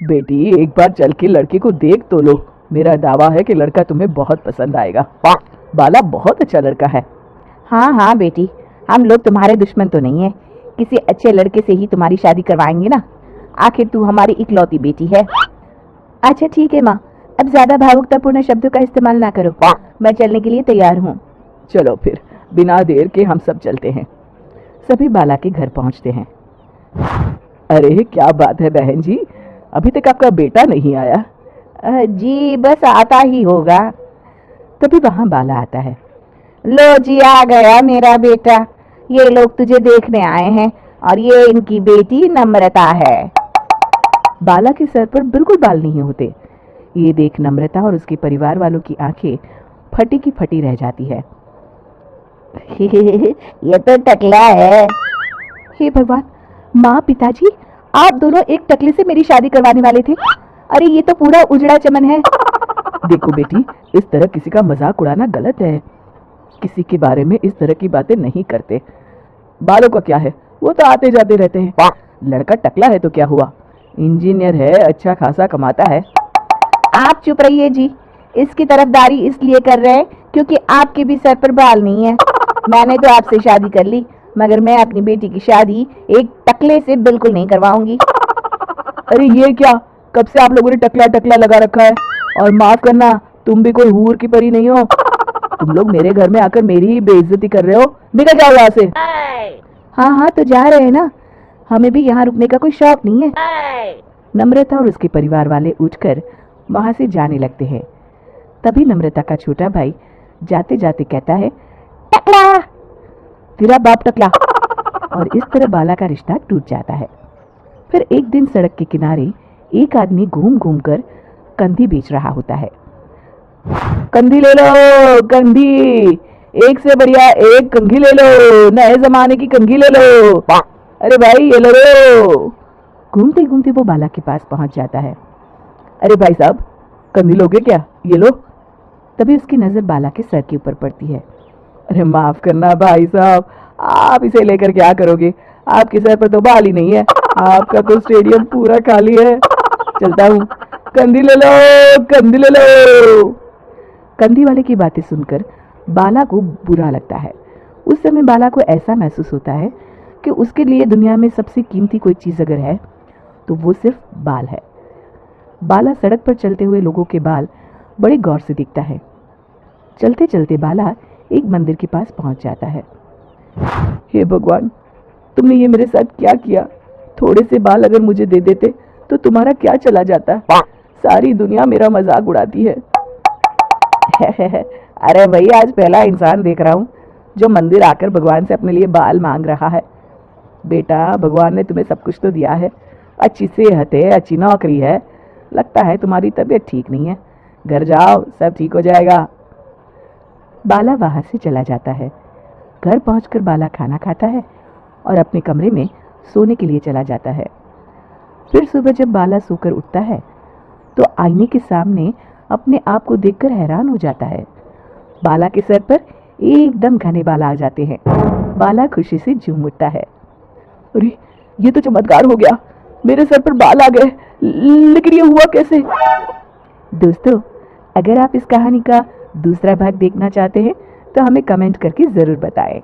बेटी एक बार चल के लड़के को देख तो लो। मेरा दावा है कि लड़का तुम्हें बहुत पसंद आएगा। बाला बहुत अच्छा लड़का है। हाँ हाँ बेटी, हम लोग तुम्हारे दुश्मन तो नहीं है। किसी अच्छे लड़के से ही तुम्हारी शादी करवाएंगे ना। आखिर तू हमारी इकलौती बेटी है। अच्छा ठीक है माँ, अब ज्यादा भावुकतापूर्ण शब्दों का इस्तेमाल ना करो। मैं चलने के लिए तैयार हूँ। चलो फिर, बिना देर के हम सब चलते हैं। सभी बाला के घर पहुंचते हैं। अरे क्या बात है बहन जी, अभी तक आपका बेटा नहीं आया? जी बस आता ही होगा। तभी वहां बाला आता है। लो जी, आ गया मेरा बेटा। ये लोग तुझे देखने आए हैं और ये इनकी बेटी नम्रता है। बाला के सर पर बिल्कुल बाल नहीं होते। ये देख नम्रता और उसके परिवार वालों की आंखें फटी की फटी रह जाती है। ये तो टकला है। हे भगवान, माँ पिताजी, आप दोनों एक टकले से मेरी शादी करवाने वाले थे। अरे ये तो पूरा उजड़ा चमन है। देखो बेटी, इस तरह किसी का मजाक उड़ाना गलत है। किसी के बारे में इस तरह की बातें नहीं करते। बालों का क्या है, वो तो आते जाते रहते हैं। लड़का टकला है तो क्या हुआ, इंजीनियर है, अच्छा खासा कमाता है। आप चुप रहिए जी। इसकी तरफदारी इसलिए कर रहे हैं क्योंकि आपके भी सर पर बाल नहीं है। मैंने तो आपसे शादी कर ली, मगर मैं अपनी बेटी की शादी एक टकले से बिल्कुल नहीं करवाऊंगी। अरे ये क्या, कब से आप लोगों ने टकला टकला लगा रखा है? और माफ करना, तुम भी कोई हूर की परी नहीं हो। तुम लोग मेरे घर में आकर मेरी ही बेइज्जती कर रहे हो। निकल जाओ यहाँ से। हाँ हाँ तो जा रहे हैं ना, हमें भी यहाँ रुकने का कोई शौक नहीं है। नम्रता और उसके परिवार वाले उठकर वहां से जाने लगते हैं। तभी नम्रता का छोटा भाई जाते जाते कहता है, टकला, तेरा बाप टकला। और इस तरह बाला का रिश्ता टूट जाता है। फिर एक दिन सड़क के किनारे एक आदमी घूम घूम कर कंधी बेच रहा होता है। कंधी ले लो, कंधी, एक से बढ़िया एक कंघी ले लो, नए जमाने की कंघी ले लो। अरे भाई ये लो। घूमते घूमते वो बाला के पास पहुंच जाता है। अरे भाई साहब, कंधी लोगे क्या? ये लो। तभी उसकी नजर बाला के सर के ऊपर पड़ती है। अरे माफ करना भाई साहब, आप इसे लेकर क्या करोगे? आपके सर पर तो बाल ही नहीं है। आपका तो स्टेडियम पूरा खाली है। चलता हूँ, कंधी ले लो, कंधी ले लो। कंधी वाले की बातें सुनकर बाला को बुरा लगता है। उस समय बाला को ऐसा महसूस होता है कि उसके लिए दुनिया में सबसे कीमती कोई चीज़ अगर है तो वो सिर्फ बाल है। बाला सड़क पर चलते हुए लोगों के बाल बड़े गौर से देखता है। चलते चलते बाला एक मंदिर के पास पहुंच जाता है। हे भगवान, तुमने ये मेरे साथ क्या किया? थोड़े से बाल अगर मुझे दे देते तो तुम्हारा क्या चला जाता? सारी दुनिया मेरा मजाक उड़ाती है। अरे भाई, आज पहला इंसान देख रहा हूँ जो मंदिर आकर भगवान से अपने लिए बाल मांग रहा है। बेटा, भगवान ने तुम्हें सब कुछ तो दिया है, अच्छी सेहत है, अच्छी नौकरी है, लगता है तुम्हारी तबीयत ठीक नहीं है। घर जाओ, सब ठीक हो जाएगा। बाला वहां से चला जाता है। घर पहुंचकर बाला खाना खाता है और अपने कमरे में सोने के लिए चला जाता है। फिर सुबह जब बाला सोकर उठता है तो आईने के सामने अपने आप को देखकर हैरान हो जाता है। बाला के सर पर एकदम घने बाल आ जाते हैं। बाला खुशी से झूम उठता है। अरे ये तो चमत्कार हो गया, मेरे सर पर बाल आ गए। लेकिन ये हुआ कैसे? दोस्तों, अगर आप इस कहानी का दूसरा भाग देखना चाहते हैं तो हमें कमेंट करके ज़रूर बताएं।